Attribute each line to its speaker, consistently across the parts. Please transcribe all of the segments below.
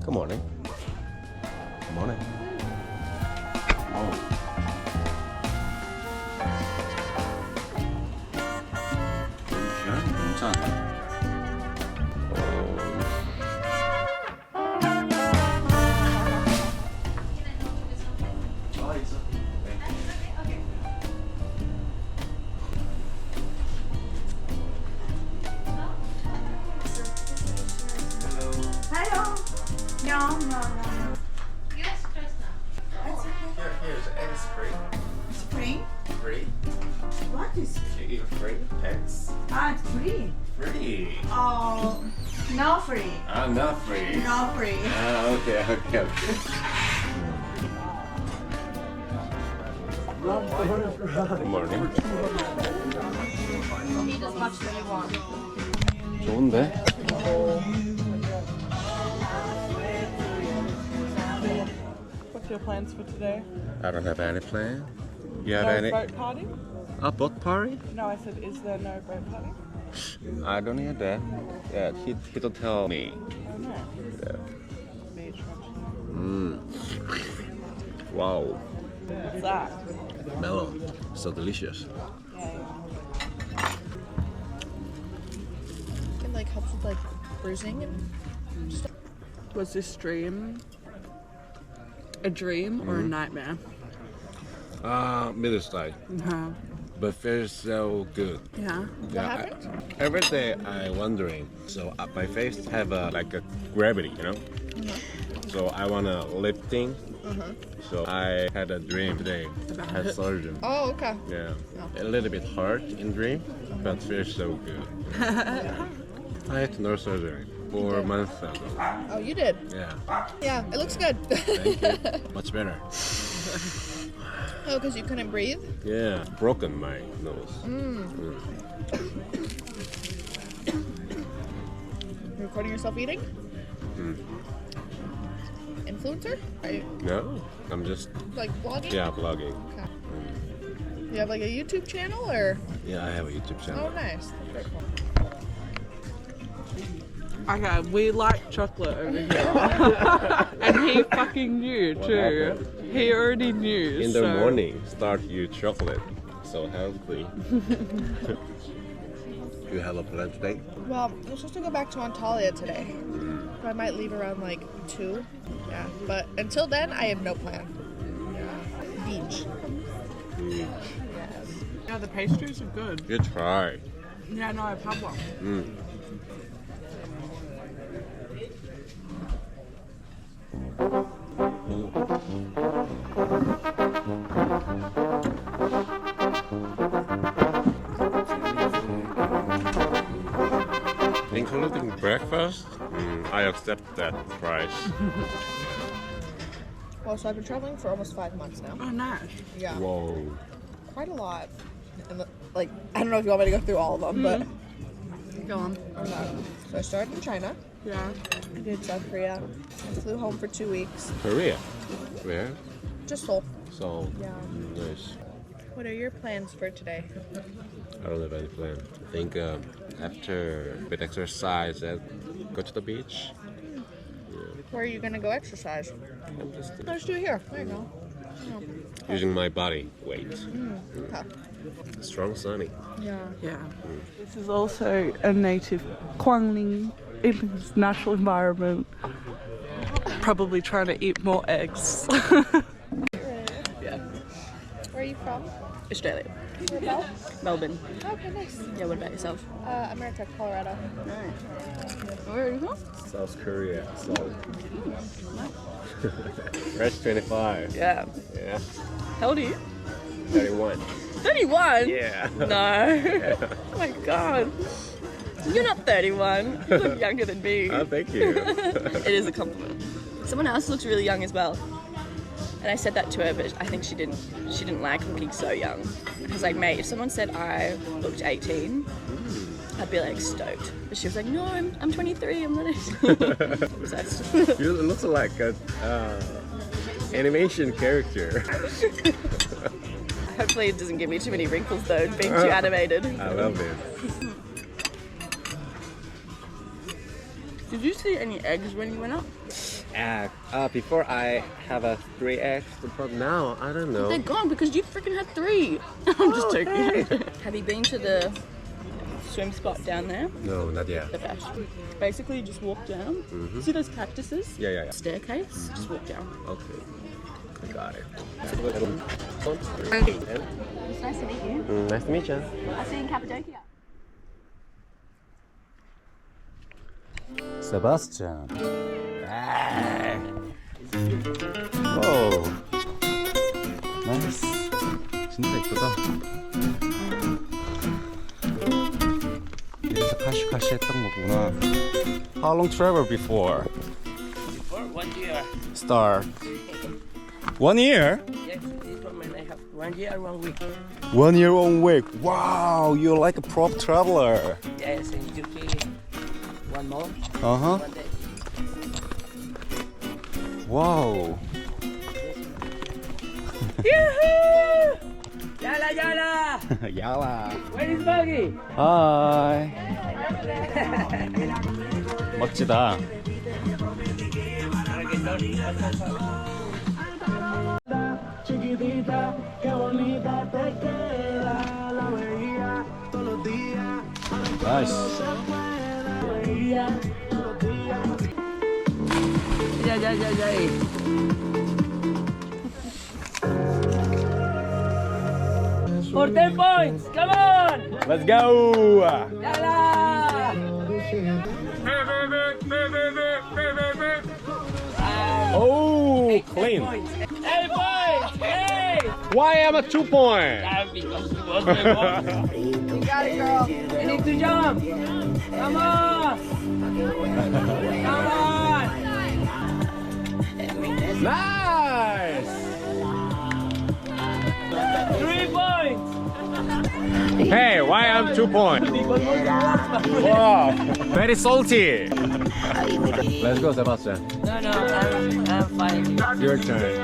Speaker 1: Good morning. Good morning. Oh. 괜찮아. Here's egg spring.
Speaker 2: Spring?
Speaker 1: Free.
Speaker 2: What is
Speaker 1: You eat free eggs?
Speaker 2: it's free?
Speaker 1: Free.
Speaker 2: Oh, no free.
Speaker 1: Not free.
Speaker 2: No free.
Speaker 1: Okay. Good morning.
Speaker 2: Eat as much as you want.
Speaker 1: 좋은데?
Speaker 3: What's your plans for today?
Speaker 1: I don't have any plan. You have
Speaker 3: No
Speaker 1: any?
Speaker 3: boat party?
Speaker 1: A boat party?
Speaker 3: No, I said, is there no boat party?
Speaker 1: I don't hear that. Yeah, he don't tell me.
Speaker 3: Oh no.
Speaker 1: Yeah.
Speaker 3: Beach lunch.
Speaker 1: Wow.
Speaker 3: What's that?
Speaker 1: Melon. So delicious.
Speaker 4: It like helps with like bruising and stuff.
Speaker 3: Was this dream a dream or a nightmare?
Speaker 1: Middle style.
Speaker 3: No.
Speaker 1: But feels so good.
Speaker 3: Yeah.
Speaker 4: What happened?
Speaker 1: Every day I wondering. So my face have like a gravity, you know. So I wanna lifting. So I had a dream today. Had surgery.
Speaker 4: Oh, okay.
Speaker 1: Yeah. A little bit hard in dream, but feels so good. I had no surgery 4 months ago.
Speaker 4: Oh, you did?
Speaker 1: Yeah.
Speaker 4: Yeah, it looks good.
Speaker 1: Thank you. Much better.
Speaker 4: Oh, because you couldn't breathe?
Speaker 1: Yeah. Broken my nose.
Speaker 4: You're recording yourself eating? Influencer? Are you
Speaker 1: No, I'm just
Speaker 4: like vlogging?
Speaker 1: vlogging.
Speaker 4: Okay. You have like a YouTube channel or?
Speaker 1: Yeah, I have a YouTube channel.
Speaker 4: Oh, nice. Very cool.
Speaker 3: Okay, we like chocolate over here. And he fucking knew too. He already knew.
Speaker 1: In the morning, start you chocolate. So healthy. You have a plan today?
Speaker 4: Well, we're supposed to go back to Antalya today. So I might leave around like 2. Yeah, but until then, I have no plan. Beach.
Speaker 1: Mm.
Speaker 3: Yeah, the pastries are good.
Speaker 1: You try.
Speaker 3: Yeah, no, I've had one.
Speaker 1: Including breakfast, I accept that price.
Speaker 4: Well, so I've been traveling for almost 5 months now.
Speaker 3: Oh, nice.
Speaker 4: Yeah,
Speaker 1: Whoa.
Speaker 4: quite a lot. And like, I don't know if you want me to go through all of them, but
Speaker 3: Go on.
Speaker 4: I'm not. So I started in China.
Speaker 3: Yeah.
Speaker 4: I did South Korea. I flew home for 2 weeks.
Speaker 1: Korea? Where?
Speaker 4: Just Seoul.
Speaker 1: So,
Speaker 4: Yeah.
Speaker 1: nice.
Speaker 4: What are your plans for today?
Speaker 1: I don't have any plan. I think after a bit exercise, go to the beach.
Speaker 4: Where are you gonna go exercise?
Speaker 1: I'm just
Speaker 4: Let's do it here. There you go.
Speaker 1: using my body weight.
Speaker 4: Okay.
Speaker 1: Strong sunny.
Speaker 4: Yeah.
Speaker 3: Yeah. This is also a native Guangling in his natural environment. Probably trying to eat more eggs. Yeah.
Speaker 4: Where are you from?
Speaker 3: Australia.
Speaker 4: Whereabouts?
Speaker 3: Melbourne.
Speaker 4: Okay, nice.
Speaker 3: Yeah, what about yourself?
Speaker 4: America, Colorado.
Speaker 3: Where are you from?
Speaker 1: South Korea. So. Fresh 25.
Speaker 3: Yeah.
Speaker 1: Yeah.
Speaker 3: How old are you?
Speaker 1: 31.
Speaker 3: 31?
Speaker 1: Yeah.
Speaker 3: No. Oh my god. You're not 31. You look younger than me.
Speaker 1: Oh, thank you.
Speaker 3: It is a compliment. Someone else looks really young as well. And I said that to her, but I think she didn't like looking so young. I was like, mate, if someone said I looked 18, I'd be like stoked. But she was like, no, I'm 23, I'm not 18. So that's-
Speaker 1: You look like a animation character.
Speaker 3: Hopefully it doesn't give me too many wrinkles though, being too animated.
Speaker 1: I love it.
Speaker 3: Did you see any eggs when you went up?
Speaker 1: egg. Before I have 3 eggs, but now I don't know.
Speaker 3: They're gone because you freaking had 3. I'm just joking. Have you been to the swim spot down there?
Speaker 1: No, not yet.
Speaker 3: The best. Basically, you just walk down. See those cactuses?
Speaker 1: Yeah.
Speaker 3: Staircase. Just walk down.
Speaker 1: Okay, I got it.
Speaker 3: It's nice to meet you.
Speaker 1: Nice to meet you.
Speaker 3: I'll see you in Cappadocia.
Speaker 5: Sebastian. 오. 나이스. 진짜 예쁘다. 이래서 카시카시 했던 거구나. How long travel before?
Speaker 6: For 1 year.
Speaker 5: Start. 1 year?
Speaker 6: Yes, this woman I have 1 year, 1 week.
Speaker 5: 1 year, 1 week. Wow, you're like a prop traveler.
Speaker 6: Yes, in Turkey 1 month,
Speaker 5: Uh-huh.
Speaker 6: 1 day.
Speaker 5: Wow.
Speaker 6: Yoo-hoo! Yala yala!
Speaker 5: 야라.
Speaker 6: Where is Buggy?
Speaker 5: 하이. 멋지다. 나이스.
Speaker 6: Yeah. For 10 points, come on!
Speaker 5: Let's go.
Speaker 6: Yala!
Speaker 1: Oh, clean.
Speaker 6: 8 points! Hey!
Speaker 1: Why am I 2 point?
Speaker 6: Because you was the one.
Speaker 2: You got it, girl.
Speaker 6: You need to jump! Come on! Come on!
Speaker 1: Nice.
Speaker 6: 3 points!
Speaker 1: Hey, why I'm 2 point? Wow, very salty. Let's go, Sebastian.
Speaker 6: No, I'm fine.
Speaker 1: Your turn.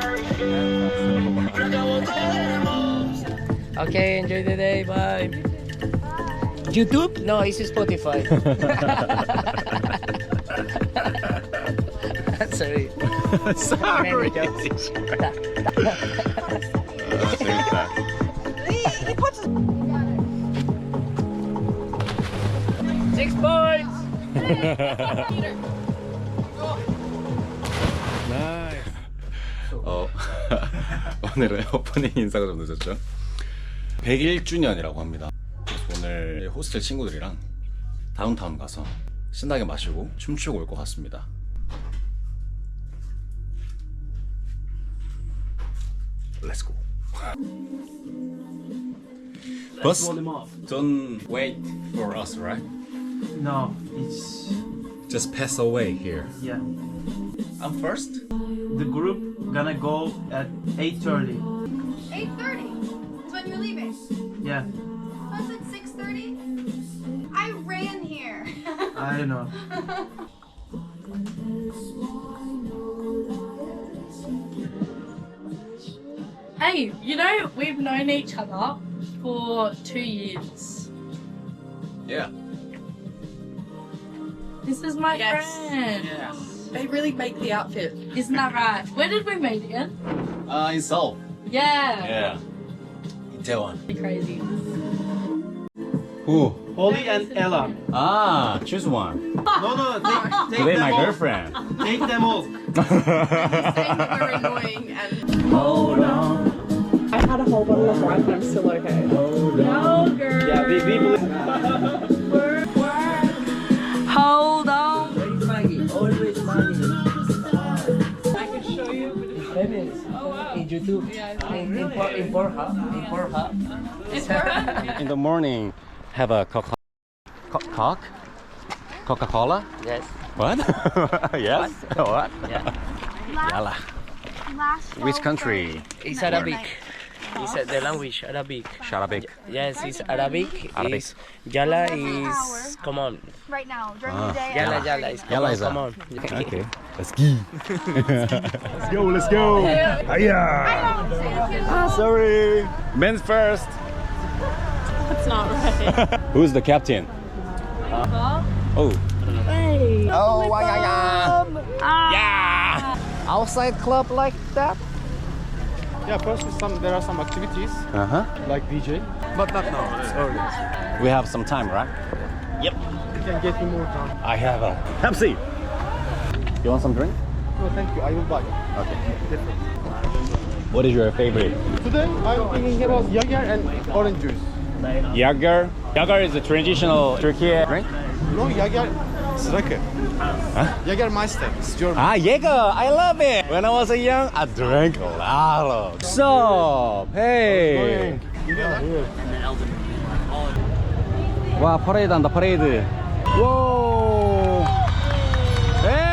Speaker 6: Okay, enjoy the day, bye. YouTube? No, it's Spotify. Sorry.
Speaker 1: Sorry. 재밌다.
Speaker 6: 6 points!
Speaker 1: Nice.
Speaker 5: 오늘은 오프닝 인사가 좀 늦었죠. 101주년이라고 합니다. 그래서 오늘 호스텔 친구들이랑 다운타운 가서 신나게 마시고 춤추고 올 것 같습니다. Let's go. Bus don't wait for us, right?
Speaker 7: No, it's
Speaker 5: Just pass away here.
Speaker 7: yeah.
Speaker 5: I'm first.
Speaker 7: The group gonna go at 8:30.
Speaker 2: 8:30 is when you're leaving.
Speaker 7: Yeah,
Speaker 2: Was it 6:30? I ran here.
Speaker 7: I don't know.
Speaker 8: Hey, you know, we've known each other for 2 years.
Speaker 5: Yeah.
Speaker 8: This is my
Speaker 3: Yes.
Speaker 8: friend.
Speaker 3: They really make the outfit.
Speaker 8: Isn't that right? Where did we meet again?
Speaker 5: In Seoul.
Speaker 8: Yeah.
Speaker 5: Yeah. Itaewon.
Speaker 8: Crazy.
Speaker 5: Who?
Speaker 7: Holly and Ella.
Speaker 5: Choose one.
Speaker 7: No, take
Speaker 5: Today
Speaker 7: them
Speaker 5: my
Speaker 7: off.
Speaker 5: girlfriend.
Speaker 7: Take them off.
Speaker 3: We're annoying and
Speaker 8: I had a whole bottle of wine, but I'm still okay. No, girl.
Speaker 7: Yeah, we believe.
Speaker 8: Hold on.
Speaker 6: Where is Maggie? Always Maggie.
Speaker 8: I can show you.
Speaker 6: Famous. In YouTube. In Pornhub.
Speaker 8: It's her.
Speaker 5: In the morning, have a Coca-Cola?
Speaker 6: Yes.
Speaker 5: What? Yes. What?
Speaker 6: Yeah.
Speaker 5: Yalla. Which country?
Speaker 6: It's Arabic. It's the language Arabic.
Speaker 5: Arabic.
Speaker 6: Yes, it's Arabic.
Speaker 5: Arabic.
Speaker 6: Is Yala is come on.
Speaker 2: Right now, during the day.
Speaker 6: Yala is come
Speaker 5: Yalla
Speaker 6: on.
Speaker 5: is
Speaker 6: Come on.
Speaker 5: Okay. Let's go. Let's go. Hiya. Sorry. Men first.
Speaker 8: That's not right.
Speaker 5: Who's the captain? Oh.
Speaker 8: Hey.
Speaker 5: Oh, yeah. outside club like that?
Speaker 9: Yeah, of course, there are some activities like DJ, but not now. It's early.
Speaker 5: We have some time, right?
Speaker 9: You can get me more time.
Speaker 5: I have a Pepsi. You want some drink?
Speaker 9: No, thank you. I will buy.
Speaker 5: Okay. What is your favorite?
Speaker 9: Today, I'm thinking about Jager and orange juice.
Speaker 5: Jager. Jager is a traditional Turkish drink.
Speaker 9: No, Jager. It's Rake. Jägermeister. It's German.
Speaker 5: Ah, Jaeger, I love it. When I was young, I drank a lot of. So, hey. 와, 퍼레이드 한다, 퍼레이드. 와. Hey.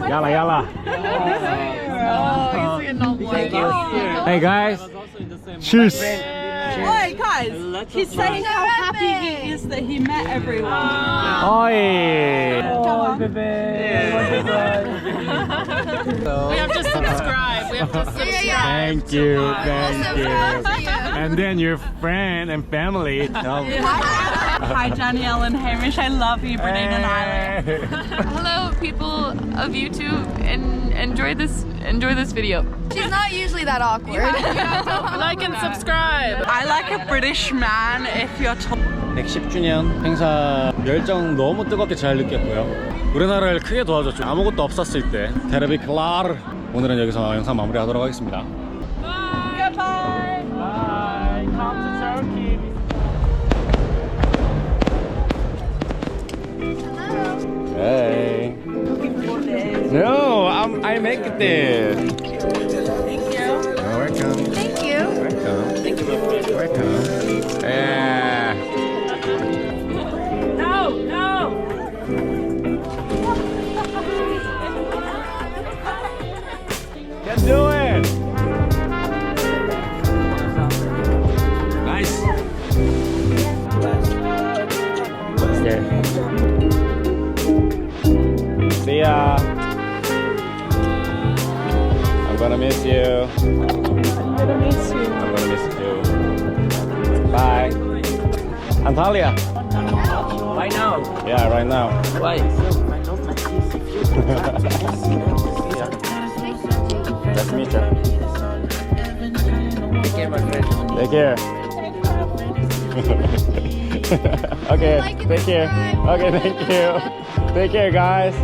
Speaker 5: Yalla, yalla. Hey guys. Cheers.
Speaker 10: Oi, guys, he's saying how happy he is that he met everyone.
Speaker 5: Oi.
Speaker 8: We have to subscribe. We have to subscribe.
Speaker 5: Thank you, thank you. And then your friend and family.
Speaker 10: Hi, Danielle and Hamish. I love you, Brene and Isla.
Speaker 3: Hello, people of YouTube, and enjoy this video.
Speaker 2: She's not usually that awkward.
Speaker 8: Like and subscribe.
Speaker 10: I like a British man if you're tall.
Speaker 5: 110주년 행사 열정 너무 뜨겁게 잘 느꼈고요. 우리나라를 크게 도와줬죠. 아무것도 없었을 때. 테레비 클라르. 오늘은 여기서 영상 마무리하도록 하겠습니다.
Speaker 10: Goodbye.
Speaker 6: Bye. Come to Turkey.
Speaker 5: Hey. No, I make this.
Speaker 10: Thank you.
Speaker 5: You're welcome.
Speaker 2: Thank you.
Speaker 5: Welcome.
Speaker 10: Thank you.
Speaker 5: Welcome. Yeah.
Speaker 10: No, no.
Speaker 5: Can do it. Nice. Okay. See ya. I'm gonna miss you.
Speaker 10: I'm gonna miss you.
Speaker 5: I'm gonna miss you. Bye. Antalya.
Speaker 6: Right now.
Speaker 5: Yeah, right now.
Speaker 6: Why?
Speaker 5: Nice to meet you.
Speaker 6: Take care, my friend.
Speaker 5: Take care. Okay, take care. Okay, thank you. Take care, guys.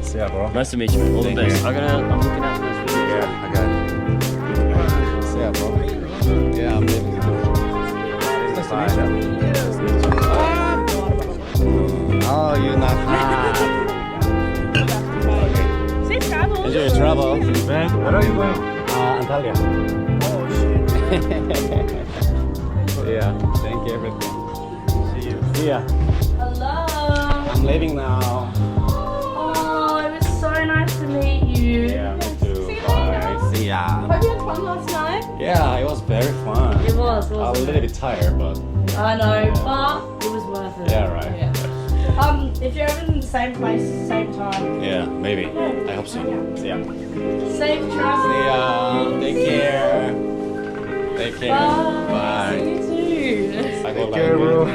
Speaker 5: See ya, bro.
Speaker 6: Nice to meet you. All the best. I'm looking out for this video.
Speaker 5: Yeah, I got it. See ya, bro. Yeah, I'm leaving. Nice to meet you. Nice to meet you. Oh, you're not hot.
Speaker 10: Safe travels.
Speaker 5: Enjoy your travel. Man, where are you going? Antalya.
Speaker 9: Oh shit.
Speaker 5: Yeah, thank you, everything.
Speaker 9: See you.
Speaker 5: See ya.
Speaker 8: Hello.
Speaker 5: I'm leaving now.
Speaker 8: Oh, it was so nice to meet you.
Speaker 5: Yeah, me too. Bye. See ya.
Speaker 8: Hope you had fun last night.
Speaker 5: Yeah, it was very fun.
Speaker 8: It was,
Speaker 5: I'm a
Speaker 8: wasn't
Speaker 5: little bit tired, but
Speaker 8: I know, but it was worth it.
Speaker 5: yeah, right.
Speaker 8: Yeah. If you're ever in the same place, same time.
Speaker 5: Yeah, maybe. I hope so. See ya.
Speaker 8: Safe travel.
Speaker 5: See ya. Take care. Take care. Bye.
Speaker 8: See you too.
Speaker 5: Take care, bro.